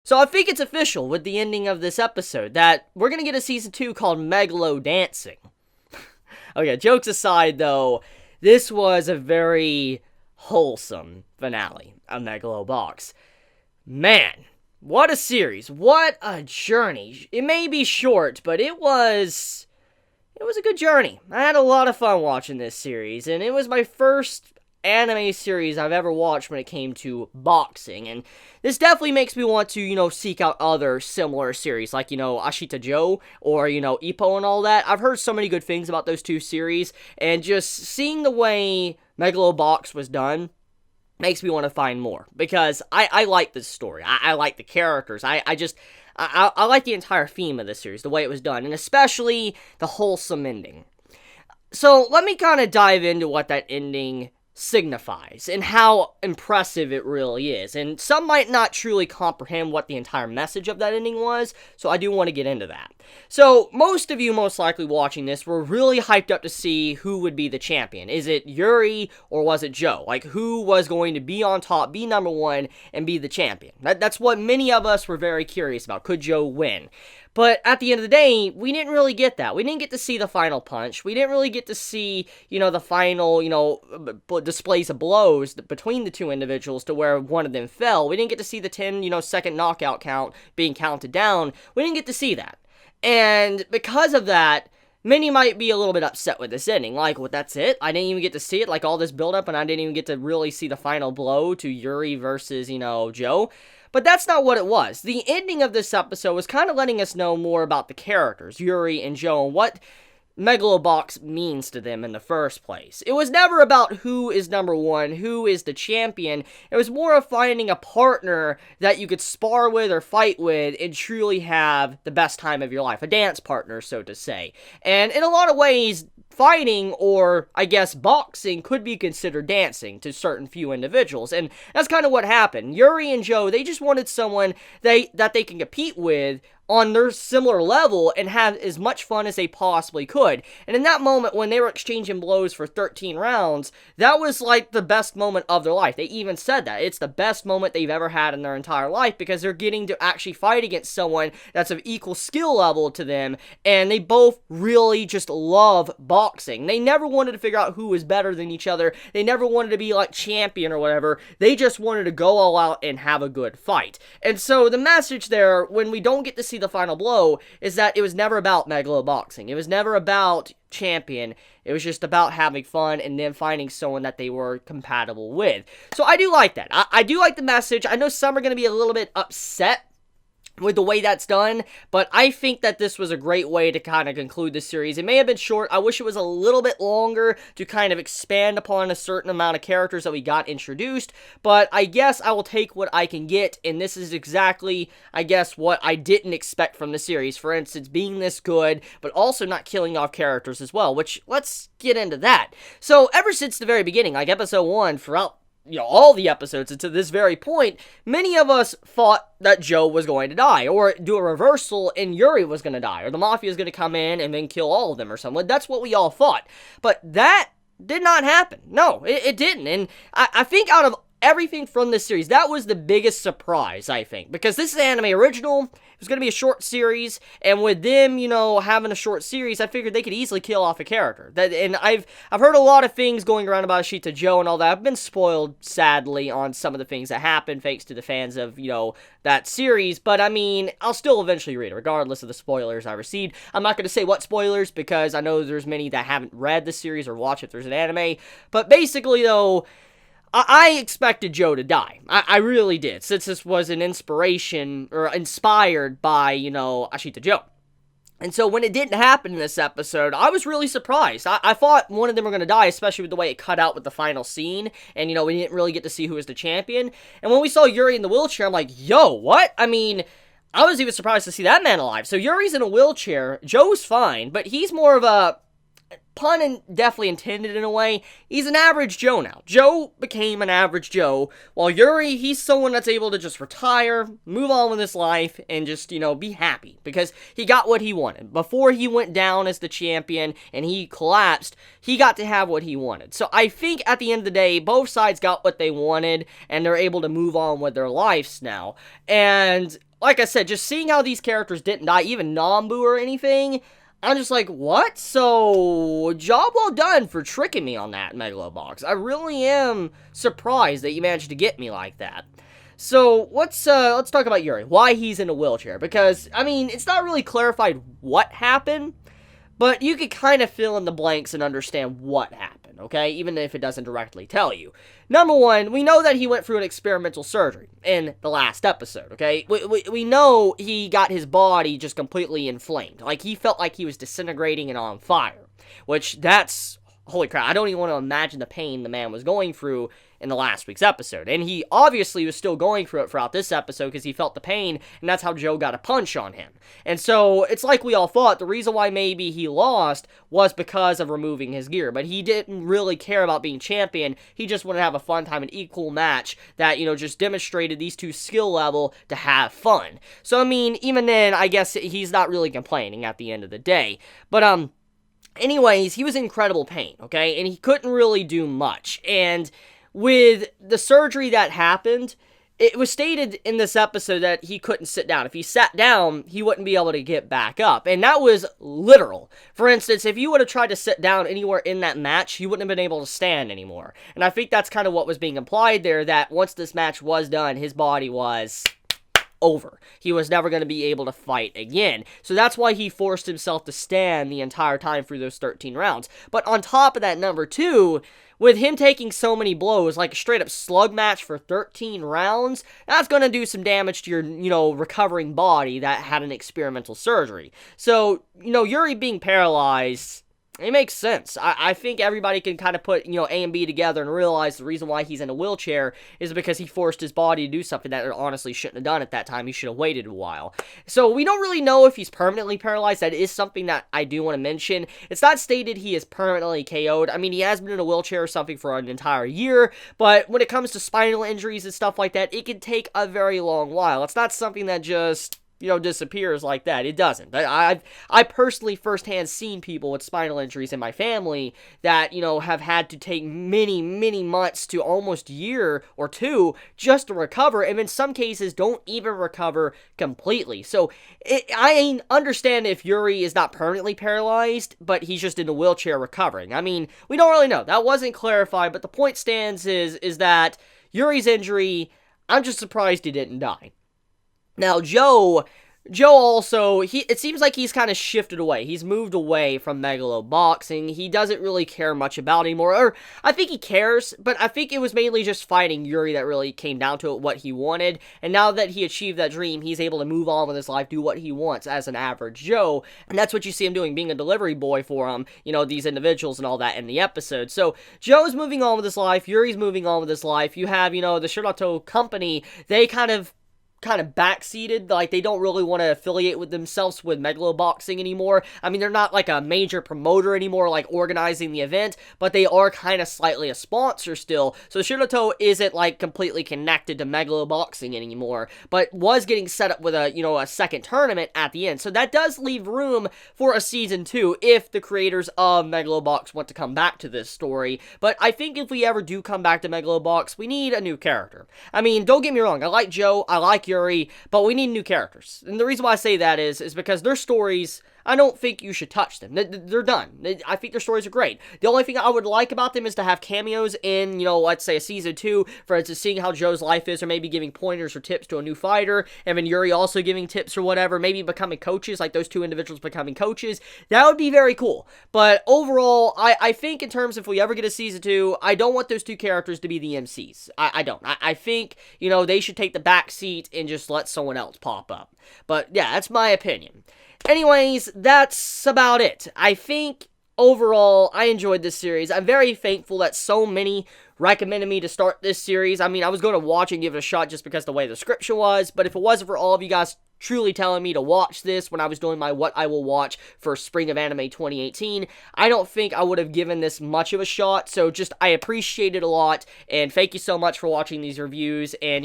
So I think it's official with the ending of this episode that we're gonna get a season 2 called Megalo Dancing. Okay, jokes aside though, this was a very wholesome finale of Megalobox. Man, what a series, what a journey. It may be short, but it was a good journey. I had a lot of fun watching this series, and it was my first anime series I've ever watched when it came to boxing, and this definitely makes me want to, seek out other similar series, like, Ashita Joe, or, Ippo and all that. I've heard so many good things about those two series, and just seeing the way Megalobox was done makes me want to find more, because I like this story. I like the characters. I like the entire theme of this series, the way it was done, and especially the wholesome ending. So let me kind of dive into what that ending signifies and how impressive it really is. And some might not truly comprehend what the entire message of that ending was, so I do want to get into that. So most of you most likely watching this were really hyped up to see who would be the champion. Is it Yuri or was it Joe? Like, who was going to be on top, be number one, and be the champion? That's what many of us were very curious about. Could Joe win? But at the end of the day, we didn't really get that. We didn't get to see the final punch. We didn't really get to see, the final, displays of blows between the two individuals to where one of them fell. We didn't get to see the 10, second knockout count being counted down. We didn't get to see that. And because of that, many might be a little bit upset with this ending. Like, well, that's it? I didn't even get to see it? Like, all this build-up, and I didn't even get to really see the final blow to Yuri versus, Joe? But that's not what it was. The ending of this episode was kind of letting us know more about the characters, Yuri and Joe, and what Megalobox means to them in the first place. It was never about who is number one, who is the champion. It was more of finding a partner that you could spar with or fight with and truly have the best time of your life. A dance partner, so to say. And in a lot of ways, fighting, or I guess boxing, could be considered dancing to certain few individuals, and that's kind of what happened. Yuri and Joe, they just wanted someone that they can compete with on their similar level and have as much fun as they possibly could. And in that moment, when they were exchanging blows for 13 rounds, that was like the best moment of their life. They even said that. It's the best moment they've ever had in their entire life, because they're getting to actually fight against someone that's of equal skill level to them, and they both really just love boxing. They never wanted to figure out who was better than each other. They never wanted to be like champion or whatever. They just wanted to go all out and have a good fight. And so the message there, when we don't get to see the final blow, is that it was never about Megaloboxing. It was never about champion. It was just about having fun and then finding someone that they were compatible with. So I do like that. I do like the message. I know some are going to be a little bit upset with the way that's done, but I think that this was a great way to kind of conclude the series. It may have been short. I wish it was a little bit longer to kind of expand upon a certain amount of characters that we got introduced, but I guess I will take what I can get, and this is exactly, I guess, what I didn't expect from the series. For instance, being this good, but also not killing off characters as well, which, let's get into that. So, ever since the very beginning, like episode 1, throughout all the episodes, and to this very point, many of us thought that Joe was going to die, or do a reversal and Yuri was going to die, or the Mafia is going to come in and then kill all of them or something. That's what we all thought. But that did not happen. No, it didn't. And I think out of everything from this series, that was the biggest surprise, I think, because this is an anime original. It was going to be a short series, and with them, having a short series, I figured they could easily kill off a character. And I've heard a lot of things going around about Ashita Joe and all that. I've been spoiled, sadly, on some of the things that happened, thanks to the fans of, that series, but I mean, I'll still eventually read it, regardless of the spoilers I received. I'm not going to say what spoilers, because I know there's many that haven't read the series or watched if there's an anime, but basically, though, I expected Joe to die. I really did, since this was an inspiration, or inspired by, Ashita Joe. And so when it didn't happen in this episode, I was really surprised. I thought one of them were going to die, especially with the way it cut out with the final scene. And, we didn't really get to see who was the champion. And when we saw Yuri in the wheelchair, I'm like, yo, what? I mean, I was even surprised to see that man alive. So Yuri's in a wheelchair. Joe's fine, but he's more of a definitely intended in a way, he's an average Joe now. Joe became an average Joe, while Yuri, he's someone that's able to just retire, move on with his life, and just, be happy, because he got what he wanted. Before he went down as the champion, and he collapsed, he got to have what he wanted. So I think at the end of the day, both sides got what they wanted, and they're able to move on with their lives now. And, like I said, just seeing how these characters didn't die, even Nambu or anything, I'm just like, what? So, job well done for tricking me on that, Megalobox. I really am surprised that you managed to get me like that. So, let's talk about Yuri, why he's in a wheelchair, because, I mean, it's not really clarified what happened, but you could kind of fill in the blanks and understand what happened, okay? Even if it doesn't directly tell you. Number one, we know that he went through an experimental surgery in the last episode, okay? We know he got his body just completely inflamed. Like, he felt like he was disintegrating and on fire. Which, that's... holy crap, I don't even want to imagine the pain the man was going through in the last week's episode. And he obviously was still going through it throughout this episode because he felt the pain, and that's how Joe got a punch on him. And so, it's like we all thought, the reason why maybe he lost was because of removing his gear. But he didn't really care about being champion, he just wanted to have a fun time, an equal match that, just demonstrated these two skill level to have fun. So, I mean, even then, I guess he's not really complaining at the end of the day. But, anyways, he was in incredible pain, okay? And he couldn't really do much. And with the surgery that happened, it was stated in this episode that he couldn't sit down. If he sat down, he wouldn't be able to get back up. And that was literal. For instance, if you would have tried to sit down anywhere in that match, you wouldn't have been able to stand anymore. And I think that's kind of what was being implied there, that once this match was done, his body was over. He was never going to be able to fight again. So that's why he forced himself to stand the entire time through those 13 rounds. But on top of that, number two, with him taking so many blows, like a straight up slug match for 13 rounds, that's going to do some damage to your, recovering body that had an experimental surgery. So, Yuri being paralyzed, it makes sense. I think everybody can kind of put, A and B together and realize the reason why he's in a wheelchair is because he forced his body to do something that it honestly shouldn't have done at that time. He should have waited a while. So we don't really know if he's permanently paralyzed. That is something that I do want to mention. It's not stated he is permanently KO'd. I mean, he has been in a wheelchair or something for an entire year, but when it comes to spinal injuries and stuff like that, it can take a very long while. It's not something that just disappears like that. It doesn't. I personally firsthand seen people with spinal injuries in my family that, have had to take many, many months to almost a year or two just to recover, and in some cases don't even recover completely. So, I understand if Yuri is not permanently paralyzed, but he's just in a wheelchair recovering. I mean, we don't really know. That wasn't clarified, but the point stands is that Yuri's injury, I'm just surprised he didn't die. Now, Joe also, it seems like he's kind of shifted away. He's moved away from Megalo boxing. He doesn't really care much about it anymore. Or, I think he cares, but I think it was mainly just fighting Yuri that really came down to it, what he wanted. And now that he achieved that dream, he's able to move on with his life, do what he wants as an average Joe. And that's what you see him doing, being a delivery boy for these individuals and all that in the episode. So, Joe's moving on with his life. Yuri's moving on with his life. You have, the Shirato company, they kind of backseated, like they don't really want to affiliate with themselves with Megalo Boxing anymore. I mean, they're not like a major promoter anymore, like organizing the event, but they are kind of slightly a sponsor still. So Shirato isn't like completely connected to Megalo Boxing anymore, but was getting set up with a second tournament at the end. So that does leave room for a season 2 if the creators of Megalo Box want to come back to this story. But I think if we ever do come back to Megalo Box, we need a new character. I mean, don't get me wrong, I like Joe, I like Yuri, but we need new characters. And the reason why I say that is because their stories, I don't think you should touch them. They're done. I think their stories are great. The only thing I would like about them is to have cameos in, let's say a season 2, for instance, seeing how Joe's life is, or maybe giving pointers or tips to a new fighter, and then Yuri also giving tips or whatever, maybe becoming coaches, like those two individuals becoming coaches. That would be very cool. But overall, I think in terms of if we ever get a season 2, I don't want those two characters to be the MCs. I don't. I think, they should take the back seat and just let someone else pop up. But yeah, that's my opinion. Anyways, that's about it. I think, overall, I enjoyed this series. I'm very thankful that so many recommended me to start this series. I mean, I was going to watch and give it a shot just because the way the description was, but if it wasn't for all of you guys truly telling me to watch this when I was doing my what I will watch for Spring of Anime 2018, I don't think I would have given this much of a shot. So just, I appreciate it a lot, and thank you so much for watching these reviews, and,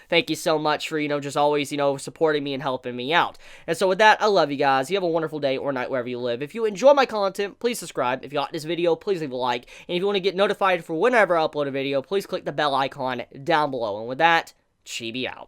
thank you so much for, just always, supporting me and helping me out. And so with that, I love you guys. You have a wonderful day or night wherever you live. If you enjoy my content, please subscribe. If you like this video, please leave a like. And if you want to get notified for whenever I upload a video, please click the bell icon down below. And with that, Chibi out.